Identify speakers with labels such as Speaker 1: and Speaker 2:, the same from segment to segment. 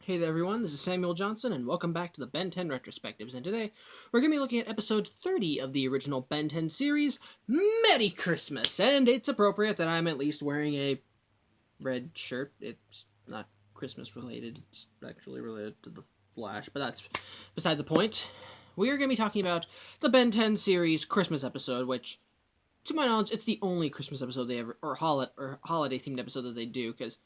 Speaker 1: Hey there everyone, this is Samuel Johnson, and welcome back to the Ben 10 Retrospectives, and today we're going to be looking at episode 30 of the original Ben 10 series, Merry Christmas! And it's appropriate that I'm at least wearing a red shirt. It's not Christmas related, it's actually related to the Flash, but that's beside the point. We are going to be talking about the Ben 10 series Christmas episode, which, to my knowledge, it's the only Christmas episode they ever, or holiday themed episode that they do, because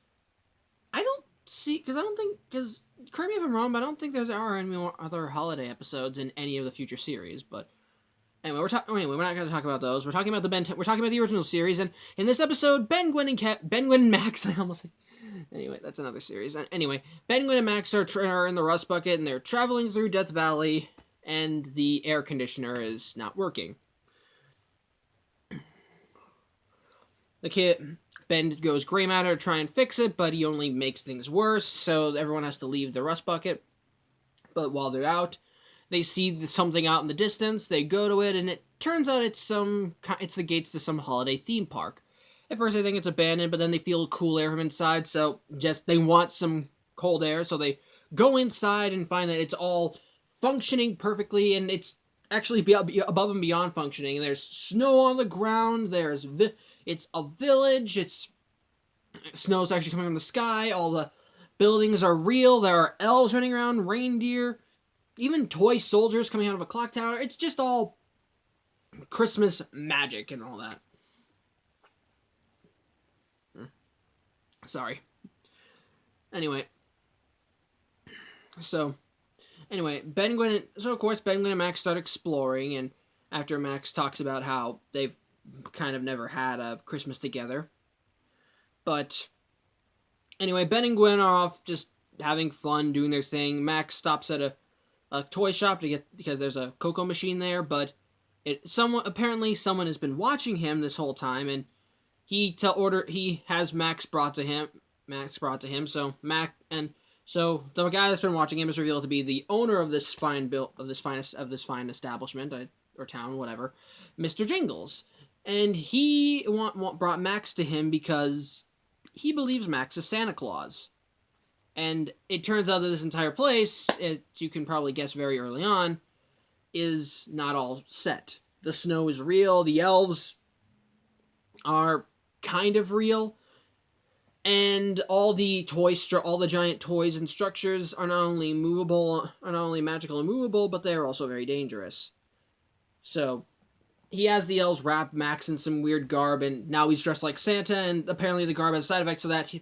Speaker 1: because correct me if I'm wrong, but I don't think there are any more other holiday episodes in any of the future series. But anyway, we're not going to talk about those. We're talking about we're talking about the original series, and in this episode, Ben, Gwen, and Max. I almost anyway, that's another series. Anyway, Ben, Gwen, and Max are in the Rust Bucket, and they're traveling through Death Valley, and the air conditioner is not working. Ben goes gray matter to try and fix it, but he only makes things worse, so everyone has to leave the Rust Bucket. But while they're out, they see something out in the distance, they go to it, and it turns out it's the gates to some holiday theme park. At first they think it's abandoned, but then they feel cool air from inside, so they want some cold air, so they go inside and find that it's all functioning perfectly, and it's actually above and beyond functioning. There's snow on the ground, it's a village, snow's actually coming from the sky, all the buildings are real, there are elves running around, reindeer, even toy soldiers coming out of a clock tower. It's just all Christmas magic and all that. Sorry. Anyway. So, of course, Ben, Gwen, and Max start exploring, and after Max talks about how they've kind of never had a Christmas together. But anyway, Ben and Gwen are off just having fun, doing their thing. Max stops at a toy shop because there's a Cocoa machine there, but apparently someone has been watching him this whole time, and he has Max brought to him. So the guy that's been watching him is revealed to be the owner of this fine establishment or town, whatever, Mr. Jingles. And he brought Max to him because he believes Max is Santa Claus. And it turns out that this entire place, as you can probably guess very early on, is not all set. The snow is real, the elves are kind of real, and all the giant toys and structures are not only magical and movable, but they are also very dangerous. So he has the elves wrap Max in some weird garb, and now he's dressed like Santa, and apparently the garb has side effects so that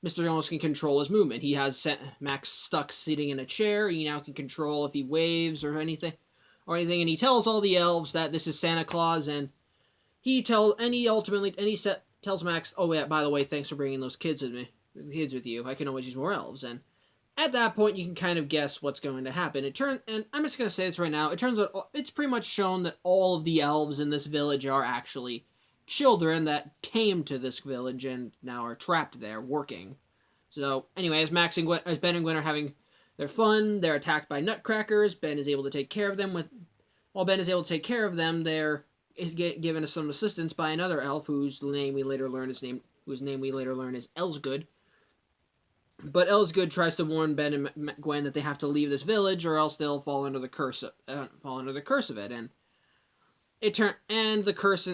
Speaker 1: Mr. Jones can control his movement. He has Max stuck sitting in a chair. He now can control if he waves or anything, and he tells all the elves that this is Santa Claus, and he tells Max, "Oh yeah, by the way, thanks for bringing those kids with you. I can always use more elves." And at that point, you can kind of guess what's going to happen. And I'm just going to say this right now. It turns out it's pretty much shown that all of the elves in this village are actually children that came to this village and now are trapped there working. So anyway, as Ben and Gwen are having their fun, they're attacked by nutcrackers. Ben is able to take care of them. While Ben is able to take care of them, they're given some assistance by another elf whose name we later learn is Elsgood. But Elsgood tries to warn Ben and Gwen that they have to leave this village, or else they'll fall under the curse of it. And the curse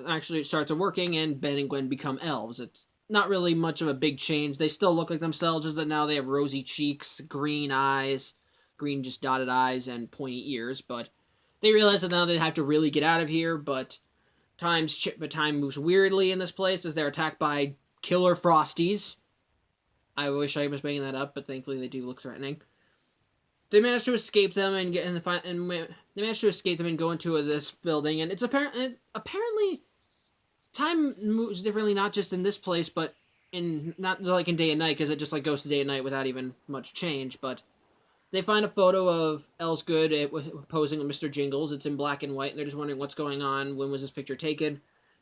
Speaker 1: actually starts working, and Ben and Gwen become elves. It's not really much of a big change. They still look like themselves, just that now they have rosy cheeks, green eyes, green just dotted eyes, and pointy ears. But they realize that now they have to really get out of here. But time moves weirdly in this place as they're attacked by killer frosties. I wish I was making that up, but thankfully they do look threatening. They manage to escape them and go into this building, and it's apparently time moves differently, not just in this place, but not like in day and night, because it just like goes to day and night without even much change. But they find a photo of Elsgood posing with Mr. Jingles. It's in black and white, and they're just wondering what's going on. When was this picture taken?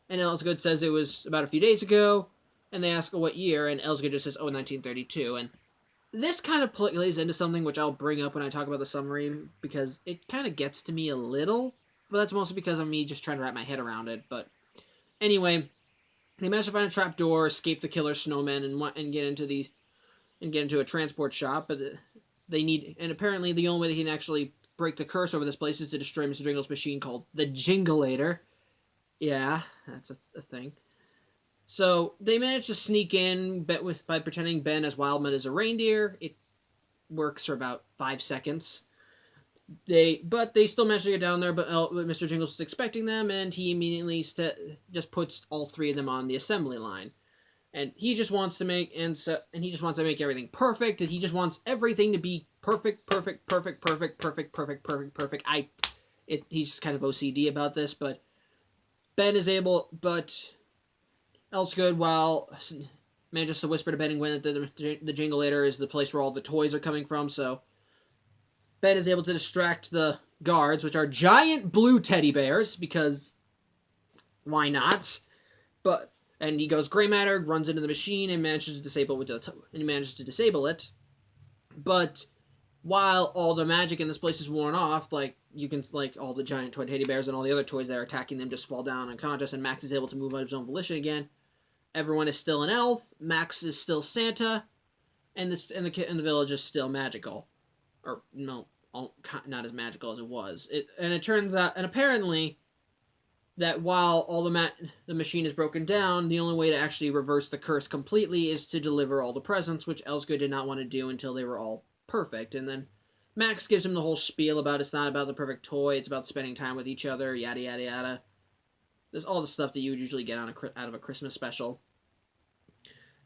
Speaker 1: And Elsgood says it was about a few days ago. And they ask what year, and Elsgood just says, 1932. And this kind of plays into something which I'll bring up when I talk about the summary, because it kind of gets to me a little, but that's mostly because of me just trying to wrap my head around it. But anyway, they manage to find a trapdoor, escape the killer snowmen, and get into and get into a transport shop, but they need, and apparently the only way they can actually break the curse over this place is to destroy Mr. Jingle's machine called the Jingleator. Yeah, that's a thing. So they manage to sneak in by pretending Ben as Wildman as a reindeer. It works for about 5 seconds. They still manage to get down there, but Mr. Jingles is expecting them, and he immediately just puts all 3 of them on the assembly line. And he just wants to make everything perfect, and he just wants everything to be perfect. He's just kind of OCD about this, but Elsegood, while manages to whisper to Ben and Gwen that the Jingleator is the place where all the toys are coming from, so Ben is able to distract the guards, which are giant blue teddy bears, because why not? And he goes gray matter, runs into the machine, and manages to disable it. But while all the magic in this place is worn off, all the giant toy teddy bears and all the other toys that are attacking them just fall down unconscious, and Max is able to move on his own volition again. Everyone is still an elf. Max is still Santa, and the village is still magical, or no, not as magical as it was. It turns out, and apparently, that while all the machine is broken down, the only way to actually reverse the curse completely is to deliver all the presents, which Elsegood did not want to do until they were all perfect. And then Max gives him the whole spiel about it's not about the perfect toy, it's about spending time with each other, yada yada yada. There's all the stuff that you would usually get out of a Christmas special.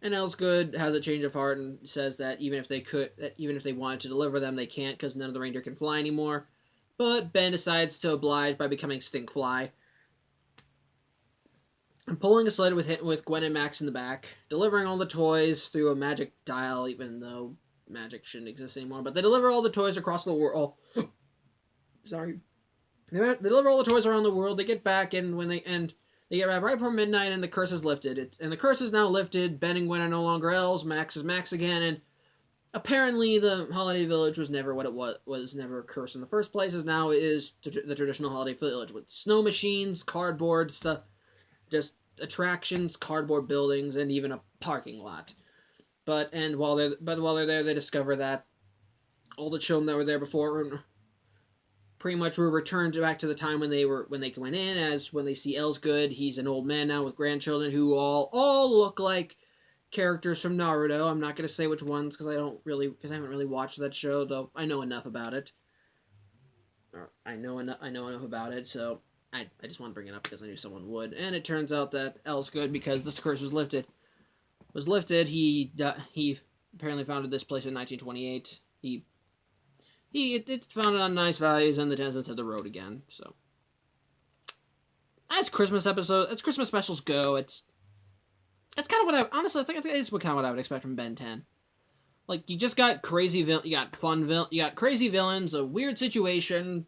Speaker 1: And Elsegood has a change of heart and says that even if they wanted to deliver them, they can't because none of the reindeer can fly anymore. But Ben decides to oblige by becoming Stinkfly and pulling a sled with Gwen and Max in the back, delivering all the toys through a magic dial, even though magic shouldn't exist anymore. But they deliver all the toys across the world. Sorry. They deliver all the toys around the world. They get back, and they get back right before midnight, and the curse is lifted. And the curse is now lifted. Ben and Gwen are no longer elves. Max is Max again, and apparently the holiday village was never what it was never a curse in the first place. As now it is the traditional holiday village with snow machines, cardboard stuff, just attractions, cardboard buildings, and even a parking lot. But while they're there, they discover that all the children that were there before pretty much were returned back to the time when they went in. As when they see Elsegood, he's an old man now with grandchildren who all look like characters from Naruto. I'm not going to say which ones because I haven't really watched that show, though I know enough about it. I know enough about it, so I just want to bring it up because I knew someone would. And it turns out that Elsegood, because this curse was lifted, he apparently founded this place in 1928. It's founded on nice values and the descendants of the road again. So, as Christmas specials go, it's kind of what I think it's kind of what I would expect from Ben 10. Like, you just got crazy you got crazy villains, a weird situation,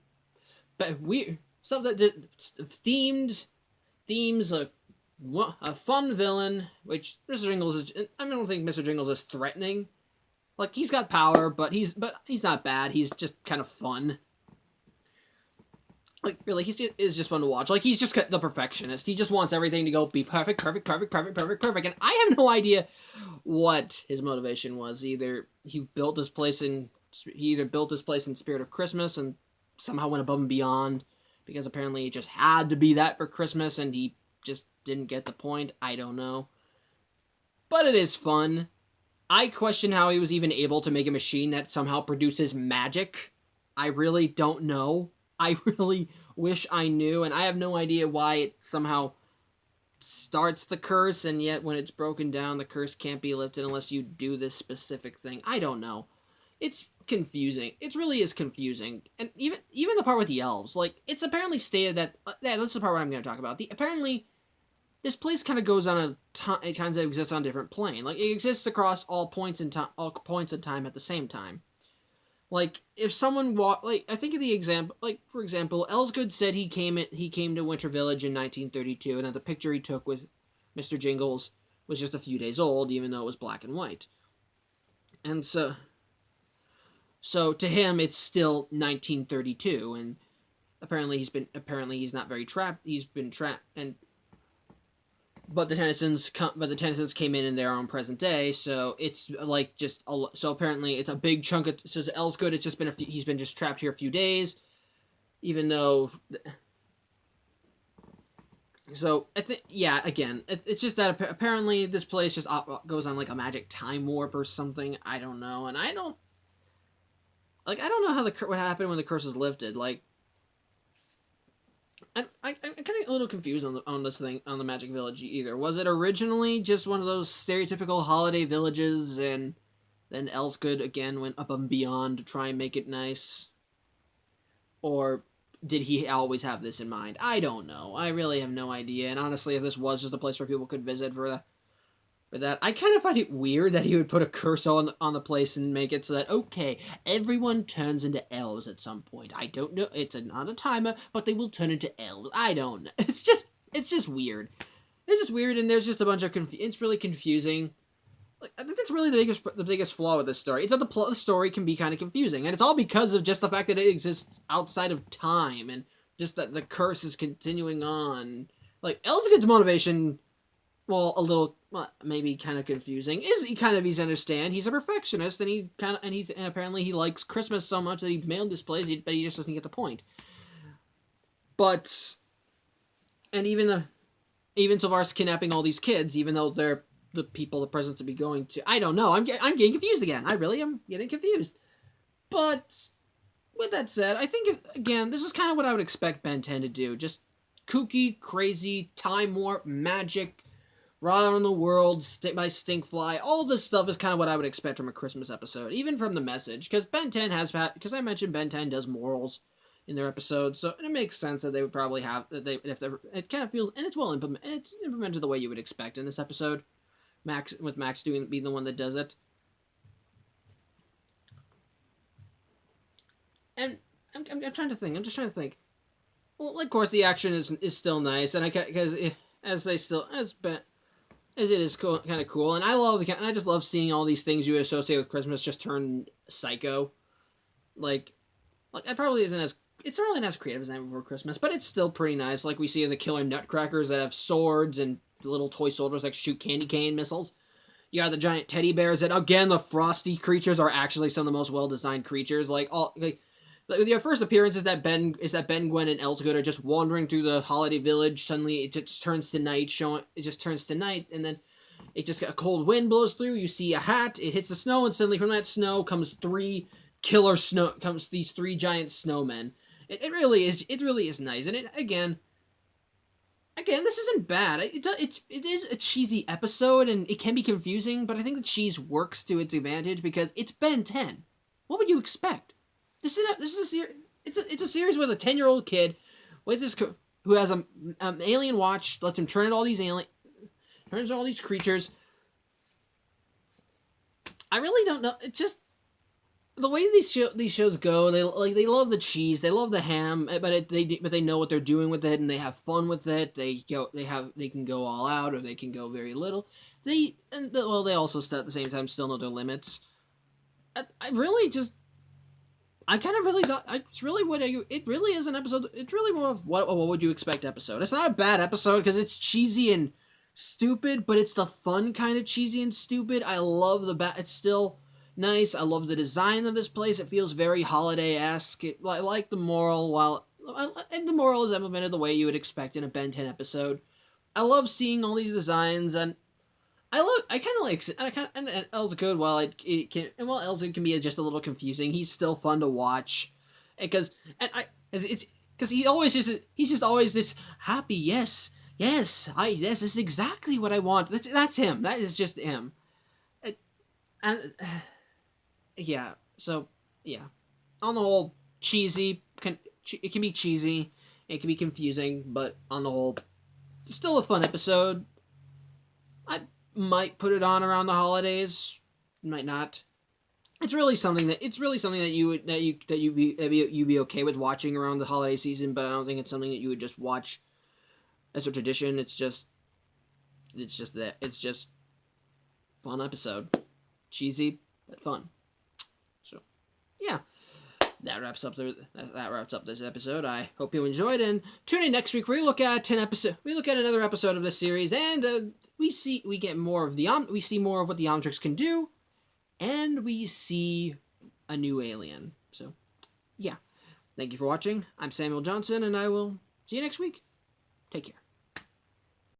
Speaker 1: but weird stuff that themes, a fun villain, which Mr. Jingles is. I don't think Mr. Jingles is threatening. Like, he's got power, but he's not bad. He's just kind of fun. Like, really, is just fun to watch. Like, he's just the perfectionist. He just wants everything to go be perfect. And I have no idea what his motivation was. Either he built this place in spirit of Christmas and somehow went above and beyond because apparently it just had to be that for Christmas and he just didn't get the point. I don't know. But it is fun. I question how he was even able to make a machine that somehow produces magic. I really don't know. I really wish I knew, and I have no idea why it somehow starts the curse, and yet when it's broken down, the curse can't be lifted unless you do this specific thing. I don't know. It's confusing. It really is confusing. And even the part with the elves, like, it's apparently stated that... that's the part where I'm going to talk about. Apparently, this place kind of goes on it kind of exists on a different plane. Like, it exists across all points in time at the same time. Like, if someone I think of the example, like, for example, Elsegood said he came to Winter Village in 1932, and that the picture he took with Mr. Jingles was just a few days old, even though it was black and white. And so to him, it's still 1932, and apparently he's not very trapped. He's been trapped, and but the Tennysons came in their own present day, so it's like so apparently it's a big chunk of so Elsgood. It's just been he's been just trapped here a few days, even though. So I think again it's just that apparently this place just goes on like a magic time warp or something. I don't know, and I don't know how what happened when the curse was lifted. Like I'm kind of a little confused on this thing on the Magic Village either. Was it originally just one of those stereotypical holiday villages, and then Elsgood again went above and beyond to try and make it nice, or did he always have this in mind? I don't know. I really have no idea. And honestly, if this was just a place where people could visit for that, I kind of find it weird that he would put a curse on the place and make it so that, okay, everyone turns into elves at some point. I don't know. It's not a timer, but they will turn into elves. I don't know. It's just weird. It's just weird, and there's just a bunch of it's really confusing. Like, I think that's really the biggest flaw with this story. It's that the story can be kind of confusing, and it's all because of just the fact that it exists outside of time, and just that the curse is continuing on. Like, Elsgood's motivation, well, a little, maybe kind of confusing, is he kind of easy to understand. He's a perfectionist, and and apparently he likes Christmas so much that he mailed this place, but he just doesn't get the point. But, and even Sylvar's kidnapping all these kids, even though they're the people the presents would be going to. I don't know. I'm getting confused again. I really am getting confused. But with that said, I think again, this is kind of what I would expect Ben 10 to do. Just kooky, crazy, time warp, magic, run around the world, by Stinkfly. All this stuff is kind of what I would expect from a Christmas episode, even from the message. Because Ben 10 because I mentioned Ben 10 does morals in their episodes, so it makes sense that they would probably have that it kind of feels, and it's well implemented. It's implemented the way you would expect in this episode. Max being the one that does it, and I'm trying to think. I'm just trying to think. Well, of course, the action is still nice, and because it is cool, kind of cool, and I just love seeing all these things you associate with Christmas just turn psycho. Like that probably isn't as it's not really as creative as Night Before Christmas, but it's still pretty nice. Like we see the killer nutcrackers that have swords and little toy soldiers that shoot candy cane missiles. You got the giant teddy bears that, again, the frosty creatures are actually some of the most well-designed creatures. Your first appearance is that Ben, Gwen, and Elsgood are just wandering through the holiday village. Suddenly, it just turns to night, and then a cold wind blows through. You see a hat, it hits the snow, and suddenly from that snow comes these three giant snowmen. It really is nice, and Again, this isn't bad. It is a cheesy episode, and it can be confusing, but I think the cheese works to its advantage because it's Ben 10. What would you expect? This is a series. It's a series with a 10-year-old kid with who has an alien watch, lets him turn all these creatures. I really don't know. It's just the way these shows go. They love the cheese, they love the ham, but they know what they're doing with it, and they have fun with it. They can go all out, or they can go very little. They also still at the same time still know their limits. I kind of really thought it's really it really is an episode. It's really more of what would you expect episode. It's not a bad episode because it's cheesy and stupid, but it's the fun kind of cheesy and stupid. I love it's still nice. I love the design of this place. It feels very holiday-esque. I like the moral, and the moral is implemented the way you would expect in a Ben 10 episode. I love seeing all these designs, and and Elsgood, while Elsgood can be just a little confusing, he's still fun to watch, because he's just always this happy, yes, this is exactly what I want. That's him. That is just him. Yeah, so, yeah. On the whole, cheesy. It can be cheesy. It can be confusing, but on the whole, it's still a fun episode. I might put it on around the holidays. Might not. It's really something that you'd be okay with watching around the holiday season, but I don't think it's something that you would just watch as a tradition. It's just fun episode. Cheesy, but fun. So, yeah. that wraps up this episode. I hope you enjoyed, and tune in next week where we look at another episode of this series, and we see more of what the Omnitrix can do, and we see a new alien. So, yeah. Thank you for watching. I'm Samuel Johnson, and I will see you next week. Take care.